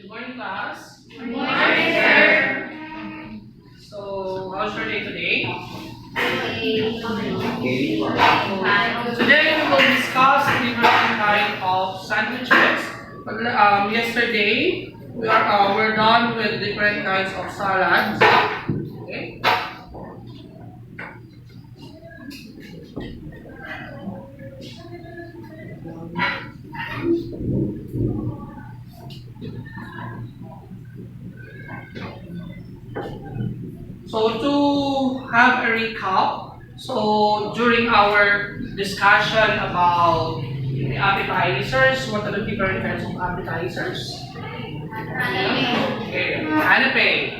Good morning, class. Good morning, sir. So, how's your day today? Okay. Today we will discuss different kind of sandwiches. Yesterday we're done with different kinds of salads. Okay. So to have a recap, so during our discussion about the appetizers, what are the different kinds of appetizers? Okay, canapé,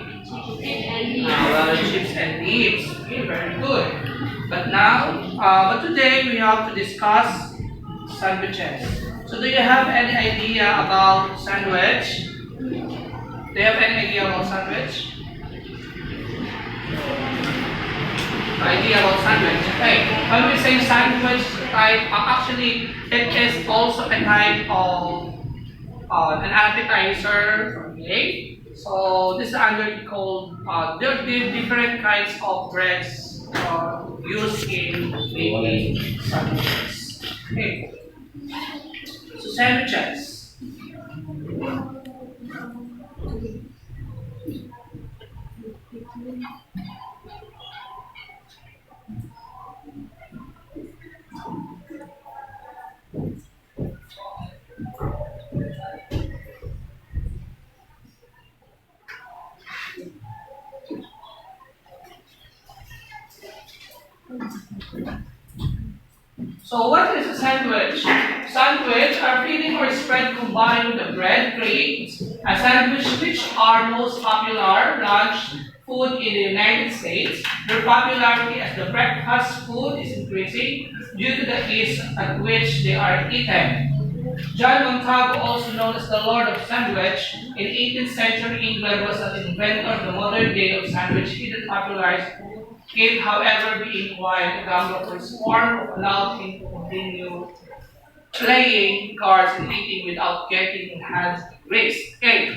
chips and dips. Okay, very good. But today we have to discuss sandwiches. So do you have any idea about sandwich? Do you have any idea about sandwich? Idea about sandwich. Okay. When we say sandwich type, actually it is also a type of an appetizer. Okay. So this is under called there are different kinds of breads used in making sandwiches. Okay. So sandwiches. So what is a sandwich? Sandwich are filling or spread combined with the bread creates a sandwich which are most popular lunch food in the United States. Their popularity as the breakfast food is increasing due to the ease at which they are eaten. John Montagu, also known as the Lord of Sandwich, in 18th century England was an inventor of the modern day of sandwich. He did popularize it, however, being quiet, the gambler for his form allowed him to continue playing cards and eating without getting his hands raised. Okay.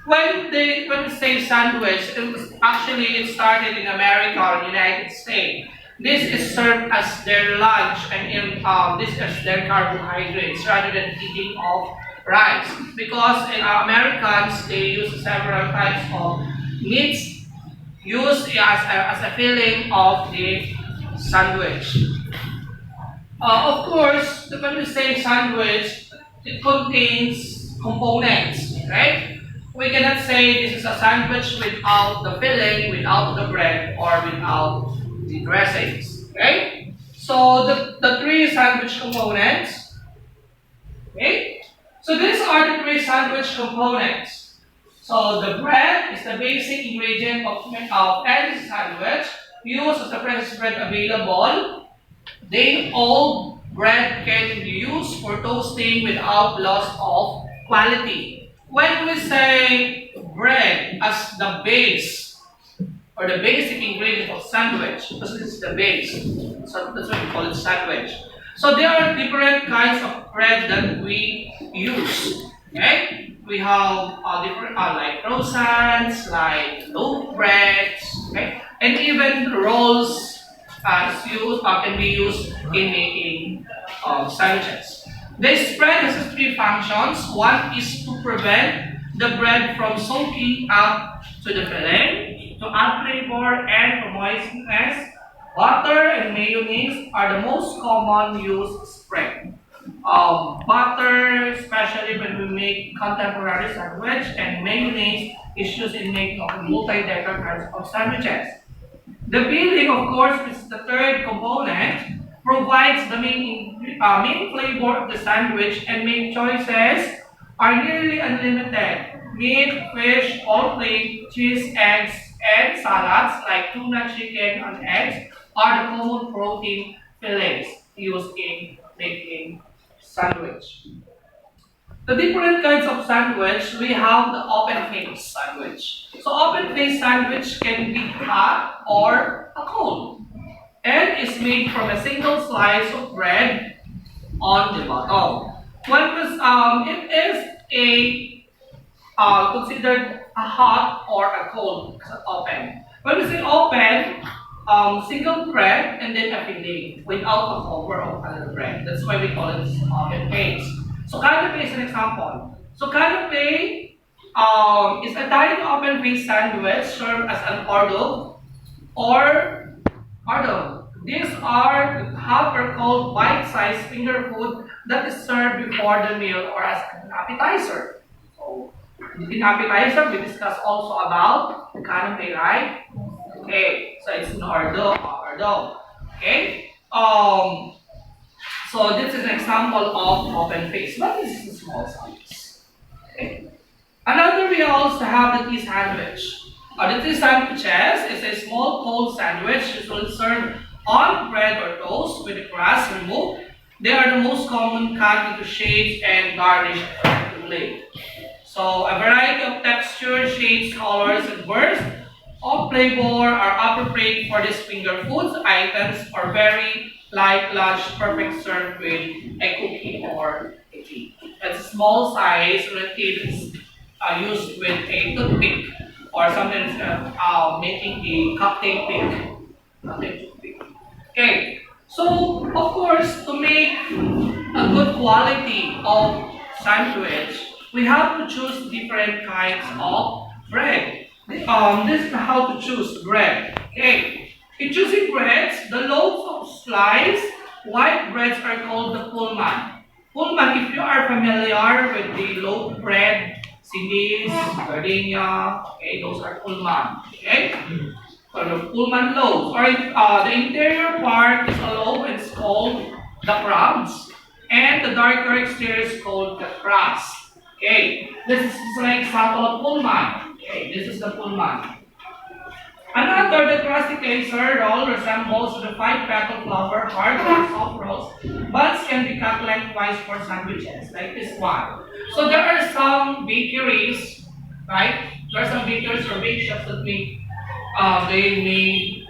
When we say sandwich, it started in America or United States. This is served as their lunch and this is their carbohydrates rather than eating of rice. Because in Americans they use several types of meats used as a filling of the sandwich. Of course, when we say sandwich, it contains components, right? We cannot say this is a sandwich without the filling, without the bread, or without the dressings, okay? So the three sandwich components, okay? So these are the three sandwich components. So the bread is the basic ingredient of any sandwich used as the freshest bread available. Day old bread can be used for toasting without loss of quality. When we say bread as the base or the basic ingredient of sandwich, because this is the base, so that's why we call it sandwich. So there are different kinds of bread that we use. Okay, we have different like croissants, like loaf breads, okay, and even rolls can be used in making sandwiches. This spread has three functions. One is to prevent the bread from soaking up to the filling, to add flavor and to moistness. Butter and mayonnaise are the most common used spread. Butter, especially when we make contemporary sandwich, and mayonnaise is used in making of multi-decker kinds of sandwiches. The filling, of course, is the third component, provides the main flavor of the sandwich, and main choices are nearly unlimited. Meat, fish, poultry, cheese, eggs, and salads like tuna, chicken, and eggs are the common protein fillings used in making sandwich. The different kinds of sandwich, we have the open face sandwich. So open face sandwich can be hot or a cold and is made from a single slice of bread on the bottom. It is a considered a hot or a cold open. When we say open, single bread and then a filling without a cover of another bread. That's why we call it open paste. So canapé is an example. So canapé is a tiny open faced sandwich served as an hors d'oeuvre or hors d'oeuvre. These are half or cold bite-sized finger food that is served before the meal or as an appetizer. So in appetizer, we discussed also about the canapé, right? Okay, so it's an hors d'oeuvre. Okay. So this is an example of open face, but this is a small size. Okay. Another we also have the tea sandwich. The tea sandwiches is a small cold sandwich usually served on bread or toast with the crust removed. They are the most common cut into shapes and garnished effectively. So a variety of textures, shapes, colors, and bursts of flavor are appropriate for these finger foods items or very light lunch perfect served with a cookie or a tea. It's a small size relative used with a toothpick or sometimes making a cocktail pick. Okay, so of course to make a good quality of sandwich, we have to choose different kinds of bread. This is how to choose bread. Okay, in choosing breads, the loaves of sliced white breads are called the pullman. Pullman, if you are familiar with the loaf bread, Cindy's, gardenia, okay, those are pullman. Okay, so the pullman loaves, or the interior part is a loaf and it's called the crumbs, and the darker exterior is called the crust. Okay, this is an example of pullman. Okay, this is the pullman. Another, the crusty caser roll resembles the 5-petal flour, hard or soft rolls. Buns can be cut lengthwise for sandwiches, like this one. So there are some bakeries, right? There are some bakeries or bake shops that make they make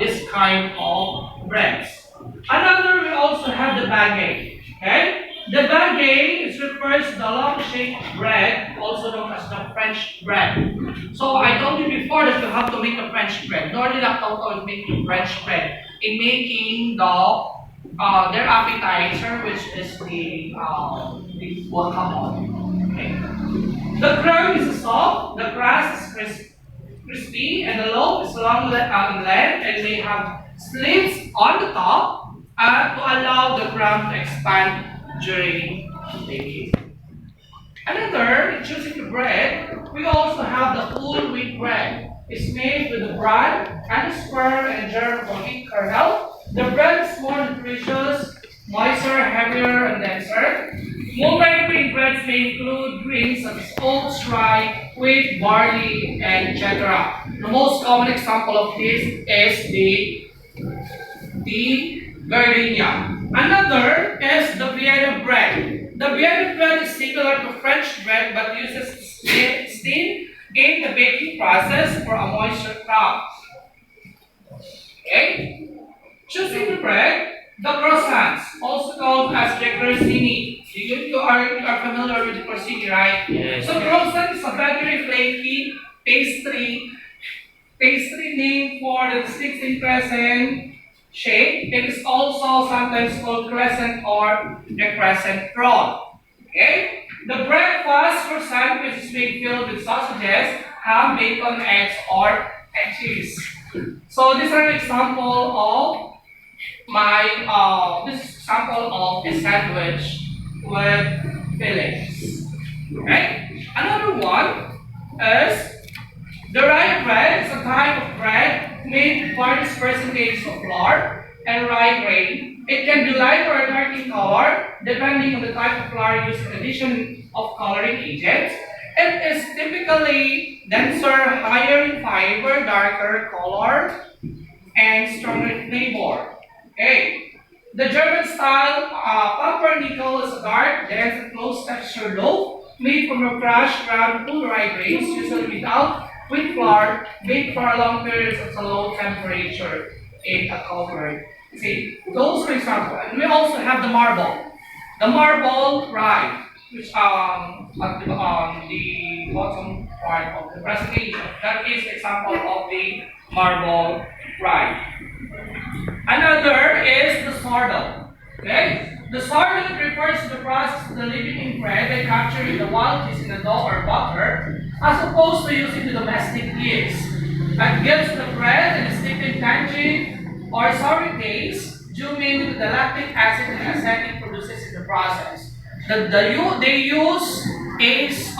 this kind of breads. Another, we also have the baguette. Okay, the baguette refers to the long-shaped bread, also known as the French bread. So I told you before that you have to make a French bread. Normally, Lakota is making French bread in making their appetizer, which is the guacamole. Okay. The crumb is soft, the crust is crispy, and the loaf is long in length, and they have slits on the top to allow the crumb to expand during baking. Another, in choosing the bread, we also have the whole wheat bread. It's made with the bran and the square and germ of wheat kernel. The bread is more nutritious, moister, heavier, and denser. Multi-grain breads may include grains such as oats, rye, wheat, barley, and etc. The most common example of this is the gardenia. Another is the Vienna bread. The Vienna bread is similar to French bread but uses steam in the baking process for a moisture crust. Okay? Choosing the bread, the croissants, also called as the crostini. You are familiar with the crostini, right? Yes. So croissant is a very flaky pastry named for the 16 crescent shape. It is also sometimes called crescent or a crescent roll. Okay? The breakfast croissant, which is made filled with sausages, ham, bacon, eggs, or cheese. So these are an example of this example of a sandwich with fillings. Okay? Another one is the rye bread. Is a type of bread made with various percentages of flour and rye grain. It can be light or dark in color depending on the type of flour used in addition of coloring agents. It is typically denser, higher in fiber, darker color, and stronger in flavor. Okay. The German style pumpernickel is a dark, dense, and close textured loaf made from a crushed ground full rye grains, usually without wheat flour, baked for long periods at a low temperature in a covered. See, those for example. And we also have the marble. The marble rye. which at the, bottom part of the presentation. That is example of the marble ride. Another is the sardel. Okay? The sardel refers to the process of delivering bread by capturing the wild fish in a dough or butter, as opposed to using the domestic yeast. That gives the bread and distinctive tangy or sour taste, due mainly to the lactic acid and acetic produces in the process. They use these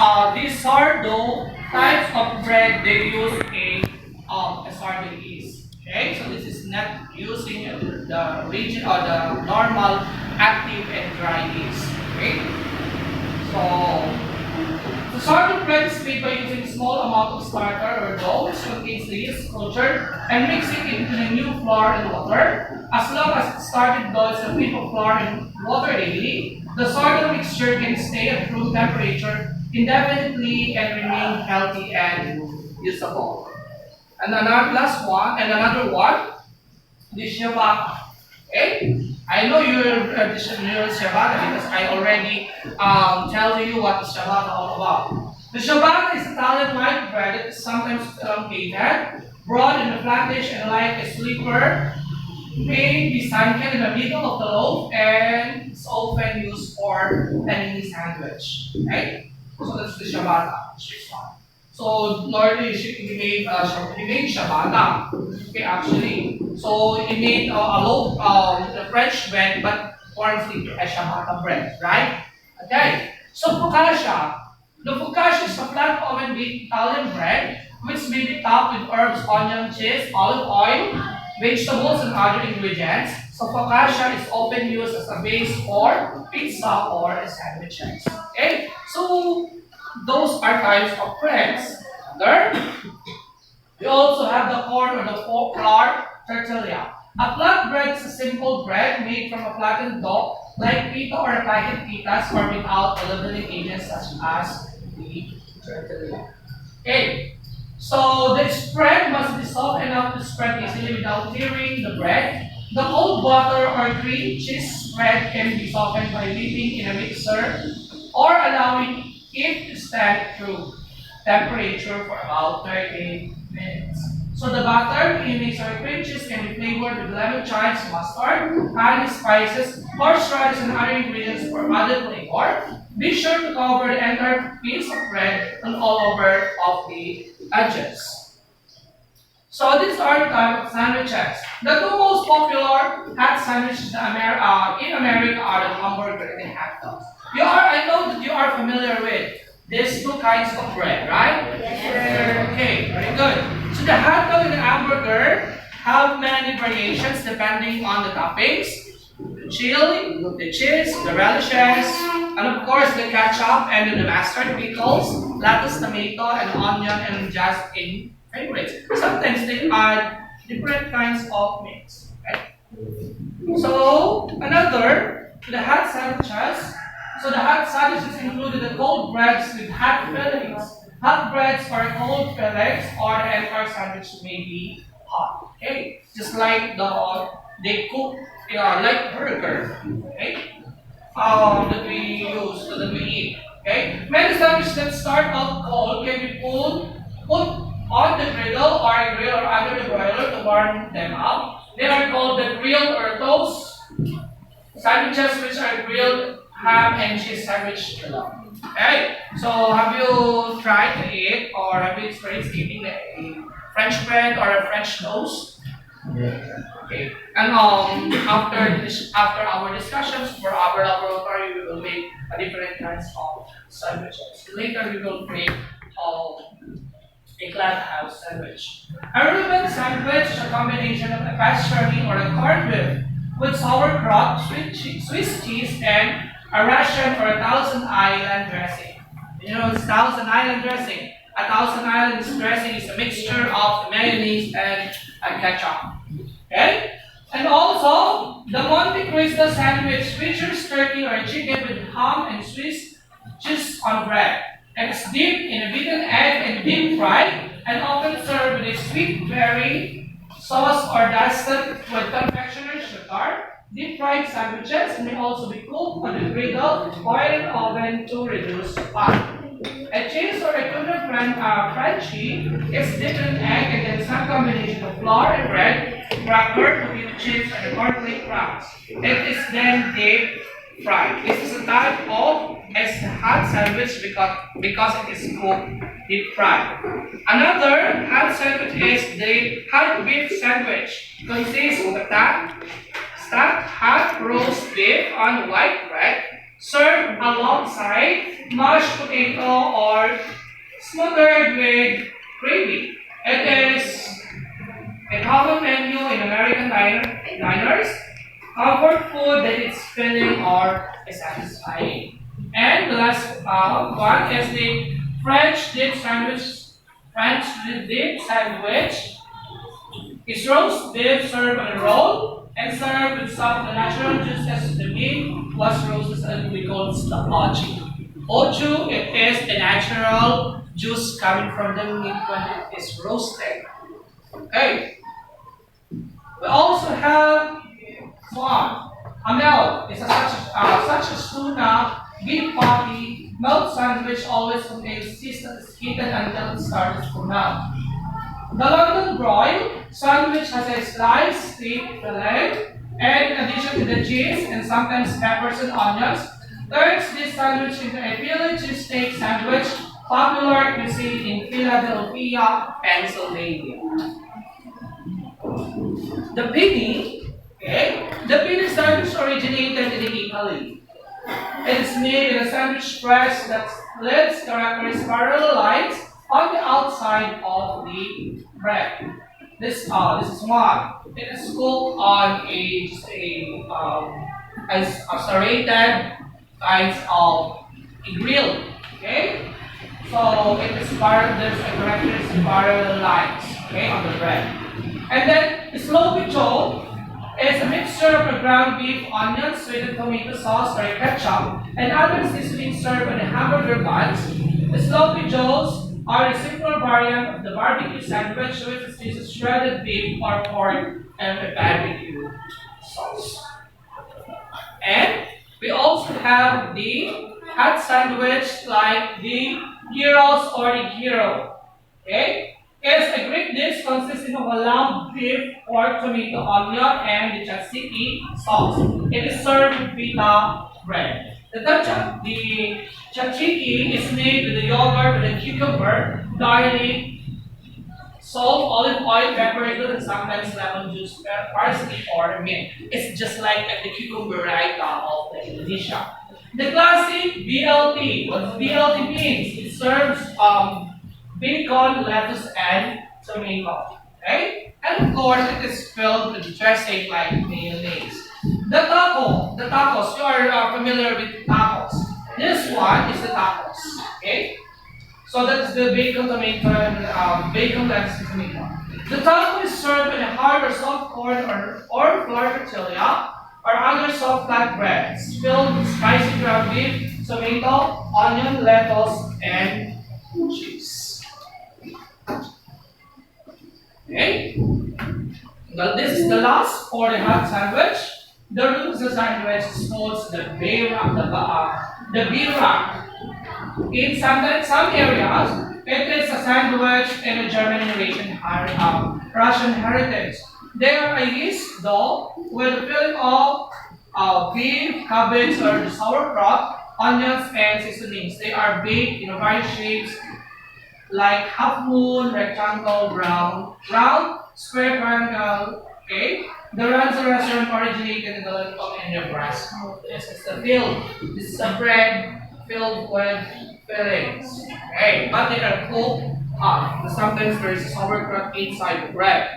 sourdough types of bread. They use a sourdough yeast. Okay, so this is not using the region or the normal active and dry yeast. Okay, so the sourdough bread is made by using a small amount of starter or dough, which contains the yeast cultured, and mixing it into the new flour and water. As long as the started dough is a bit of flour and water daily, the sourdough mixture can stay at room temperature indefinitely and remain healthy and usable. And another one, the ciabatta. Okay? I know you're the ciabatta because I already tell you what the ciabatta all about. The ciabatta is Italian white bread that is sometimes elongated, broad and flattish and like a slipper, may be sunken in the middle of the loaf and it's often used for any sandwich. Okay? So that's the ciabatta. So normally he made ciabatta. Okay, actually. So he made a loaf the French bread, but forms into a ciabatta bread, right? Okay. So focaccia. The focaccia is a flat oven baked Italian bread, which may be topped with herbs, onion, cheese, olive oil, vegetables, and other ingredients. So focaccia is often used as a base for pizza or sandwiches. Okay. So those are types of breads. We also have the corn or the flour tortilla. A flat bread is a simple bread made from a flattened dough like pita or packet pitas or without the leavening agents such as the tortilla. Okay, so the spread must be soft enough to spread easily without tearing the bread. The cold butter or cream cheese spread can be softened by whipping in a mixer or allowing it to stand through temperature for about 30 minutes. So the butter, mayonnaise, or cream cheese can be flavored with lemon chives, mustard, honey, spices, horseradish, and other ingredients for added flavor. Be sure to cover the entire piece of bread and all over of the edges. So these are the type of sandwiches. The two most popular hot sandwiches in America are the hamburger and hot dogs. I know that you are familiar with these two kinds of bread, right? Yes. Okay, very good. So the hot dog and the hamburger have many variations depending on the toppings, the chili, the cheese, the relishes, and of course the ketchup and the mustard, pickles, lettuce, tomato, and onion, and just in favorites. Sometimes they add different kinds of mix. Okay? So the hot sandwiches. So the hot sandwiches included the cold breads with hot fillings. Hot breads or cold fillings or the entire sandwich may be hot. Okay, just like they cook like burger. Okay, that we eat. Okay, many sandwiches that start out cold can be put on the griddle or a grill or under the broiler to warm them up. They are called the grilled or toast sandwiches, which are grilled ham and cheese sandwich below. Okay, so have you tried to eat or have you experienced eating a French bread or a French toast? Yeah. Okay, and after our discussions for our laboratory, we will make a different kinds of sandwiches. Later, we will make a clubhouse sandwich. A Reuben sandwich is a combination of a pastrami or a corned beef with sauerkraut, Swiss cheese, and a Russian or a Thousand Island dressing. You know, it's Thousand Island dressing. A Thousand Island dressing is a mixture of mayonnaise and ketchup. Okay? And also, the Monte Cristo sandwich features turkey or chicken with ham and Swiss cheese on bread. It's dipped in a beaten egg and deep fried, and often served with a sweet berry sauce or dusted with confectioner's sugar. Deep fried sandwiches may also be cooked on the griddle or in an oven to reduce fat. A cheese or a tuna crunchy is dipped in egg and then some combination of flour and bread, cracker, potato chips, and a cornflake crumbs. It is then deep fried. This is a type of hot sandwich because it is cooked deep fried. Another hot sandwich is the hot beef sandwich. Consists of a stuffed hot roast beef on white bread, served alongside mashed potato or smothered with gravy. It is a common menu in American diners. Comfort food that is filling or satisfying. And the last one is the French dip sandwich. French dip sandwich is roast beef served on a roll and served with some of the natural juices. The meat was roasted and we call it the au jus. Au jus, it is the natural juice coming from the meat when it is roasted. Okay. We also have swan. A melt is such as tuna, beef patty, melt sandwich always contains heated until it starts to melt. The London broil sandwich has a sliced steak fillet, and in addition to the cheese and sometimes peppers and onions, turns this sandwich into a Philly cheesesteak sandwich, popular cuisine in Philadelphia, Pennsylvania. The penny sandwich originated in Italy. It is made in a sandwich press that splits characteristic parallel lines on the outside of the bread. This is one. It is cooked on serrated kinds of a grill. Okay, so it is there's a characteristic parallel lines. Okay, on the bread. And then sloppy joe is a mixture of ground beef, onions, sweetened tomato sauce, or ketchup, and other seasonings served on a hamburger buns. The sloppy joes are a simpler variant of the barbecue sandwich, which uses shredded beef or pork and a barbecue sauce. And we also have the hot sandwich like the gyros or the gyro. Okay? It's a Greek dish consisting of a lamb, beef, pork, tomato, onion, and the tzatziki sauce. It is served with pita bread. The tzatziki is made with the yogurt, with the cucumber, garlic, salt, olive oil, pepper, and sometimes lemon juice, parsley, or mint. It's just like the cucumber raita of the Indonesia. The classic BLT. What BLT means? It serves bacon, lettuce, and tomato. Okay? And of course, it is filled with dressing like mayonnaise. The tacos, you are familiar with tacos. This one is the tacos. Okay? So that's the bacon, tomato, and bacon, lettuce, and tomato. The taco is served in a hard or soft corn or flour tortilla or other soft flat breads filled with spicy ground beef, tomato, onion, lettuce, and cheese. Okay. This is the last for the hot sandwich. The root of the sandwich is called the birak. In some areas, it is a sandwich in a German Russian heritage. They are a yeast dough with a filling of beef, cabbage, or sauerkraut, onions, and seasonings. They are baked in various shapes like half moon, rectangle, round, square, triangle. Okay, the Ranzo restaurant originated in the land of Nebraska. This is the field. This is a bread filled with fillings. Okay, but they are cooked hot. Sometimes there is sauerkraut inside the bread.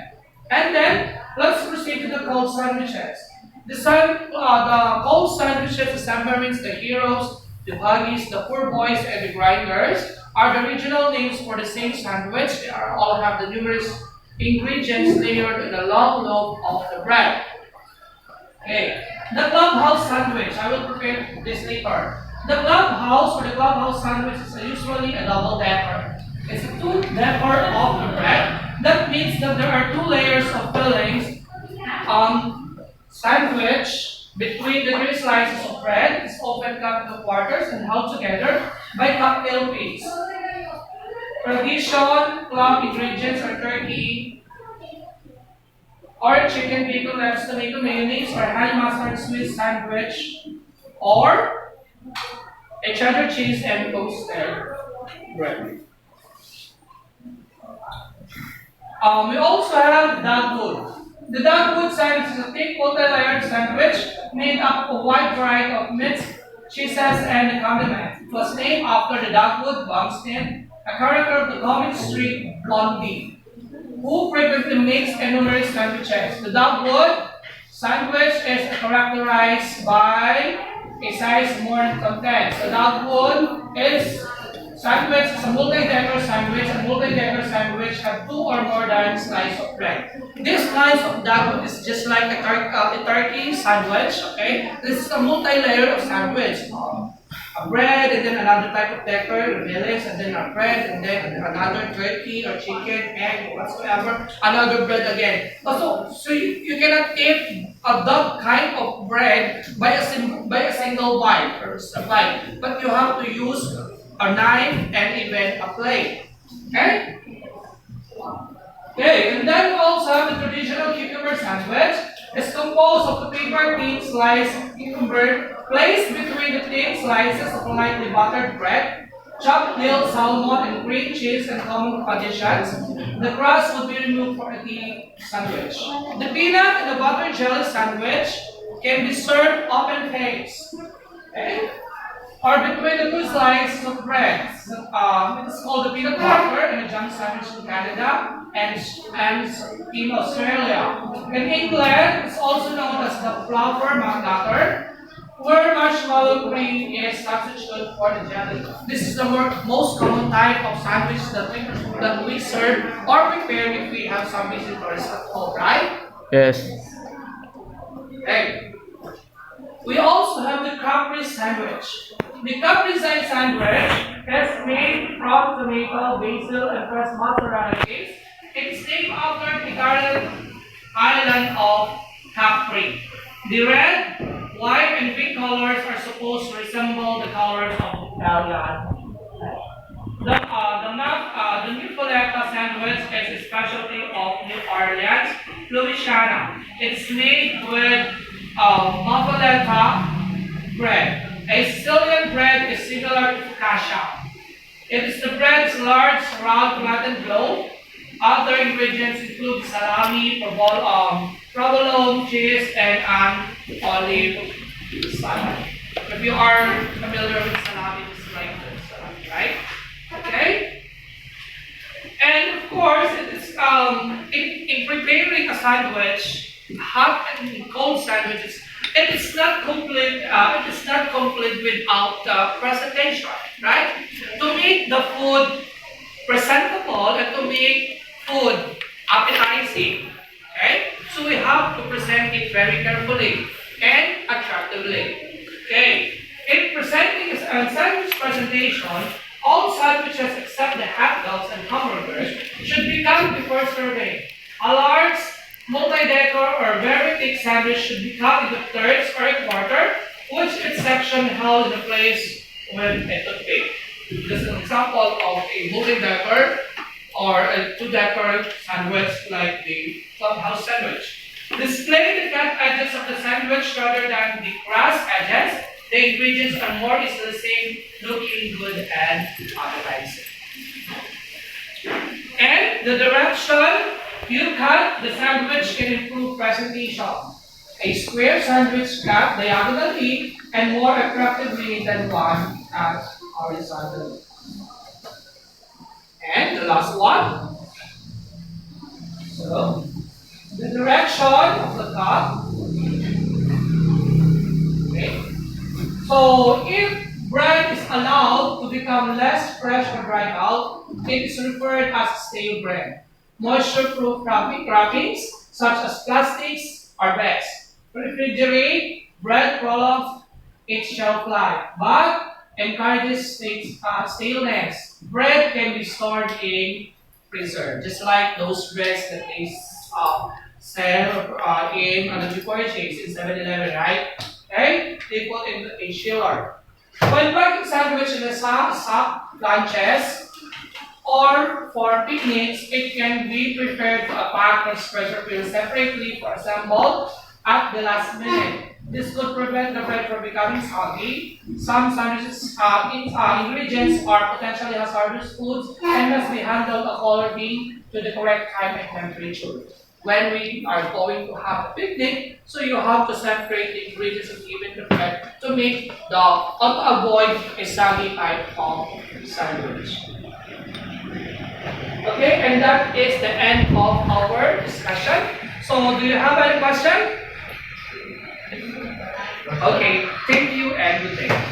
And then let's proceed to the cold sandwiches. The cold sandwiches, the Sambarins, the heroes, the buggies, the poor boys, and the grinders are the original names for the same sandwich. They all have the numerous ingredients layered in a long loaf of the bread. Okay, the clubhouse sandwich. I will prepare this later. The clubhouse or the clubhouse sandwich is usually a double decker. It's a two-decker of the bread. That means that there are two layers of fillings, sandwich between the three slices of bread is often cut into quarters and held together by cocktail paste. Tradition, club ingredients are turkey or chicken, bacon, lettuce, tomato, mayonnaise, or honey mustard Swiss sandwich, or a cheddar cheese and toasted bread. We also have dogwood. The dogwood sandwich is a thick multi-layered sandwich made up of a wide variety of meats, cheeses, and condiments. It was named after the Dogwood Bumstead, a character of the comic strip Blondie, who frequently makes numerous sandwiches. The dogwood sandwich is characterized by a size more than content. The dogwood sandwich is a multi-decker sandwich. A multi-decker sandwich have two or more than slices of bread. This slice of dogwood is just like a turkey sandwich. Okay, this is a multi-layer of sandwich. A bread and then another type of decker, lettuce, and then a bread and then another turkey or chicken, egg, whatsoever, another bread again. So you cannot eat that kind of bread by a single bite or a bite, but you have to use a knife and even a plate. Okay? Okay, and then we also have the traditional cucumber sandwich. It's composed of the paper thin sliced cucumber placed between the thin slices of lightly buttered bread, chopped dill, salmon, and cream cheese and common additions. The crust would be removed for the sandwich. The peanut and the butter jelly sandwich can be served open-faced. Okay? Or between the two slices of bread. It's called the peanut butter and the jam sandwich in Canada and in Australia. In England, it's also known as the flour McNutter, where marshmallow cream is substituted for the jelly. This is the most common type of sandwich that we serve or prepare if we have some visitors at home, right? Yes. Okay. We also have the Capri sandwich. The Capri sandwich is made from tomato, basil, and fresh mozzarella cheese. It's named after the Italian island of Capri. The red, white, and green colors are supposed to resemble the colors of Italian. The Muffaletta sandwich is a specialty of New Orleans, Louisiana. It's made with muffaletta bread. A Sicilian bread is similar to focaccia. It is the bread's large, round, flattened loaf. Other ingredients include salami, provolone, cheese, and an olive salad. If you are familiar with salami, it's like this salami, right? Okay? And of course, it is in preparing a sandwich, hot and cold sandwiches, it is not complete. It is not complete without presentation, right? To make the food presentable and to make food appetizing, okay? So we have to present it very carefully and attractively. Okay. In presenting a sandwich presentation, all sandwiches except the hot dogs and hamburgers should be cut before serving. A large multi-decker or very thick sandwich should be cut into thirds or a quarter, which is section held in place with a toothpick. This is an example of a multi-decker or a two-decker sandwich like the clubhouse sandwich. Display the cut edges of the sandwich rather than the crust edges. The ingredients are more easily seen, looking good and appetizing. And the direction you cut the sandwich can improve presentation. A square sandwich cut diagonally and more attractively than one cut horizontally. And the last one. So, the direction of the cut. Okay. So, if bread is allowed to become less fresh or dried out, it is referred as stale bread. Moisture-proof wrappings, such as plastics, are best. Refrigerate bread prolongs its shelf life, but encourages staleness. Bread can be stored in freezer, just like those breads that they sell before purchase in 7-Eleven, right? Okay, they put into a chiller. When packing sandwich in the lunches or for picnics, it can be prepared to a pack or pressure filled separately for assemble at the last minute. This could prevent the bread from becoming soggy. Some sandwiches ingredients are potentially hazardous foods and must be handled according to the correct time and temperature. When we are going to have a picnic, so you have to separate the ingredients and even the bread to make or to avoid a soggy type of sandwich. Okay, and that is the end of our discussion. So, do you have any question? Okay, thank you and good day.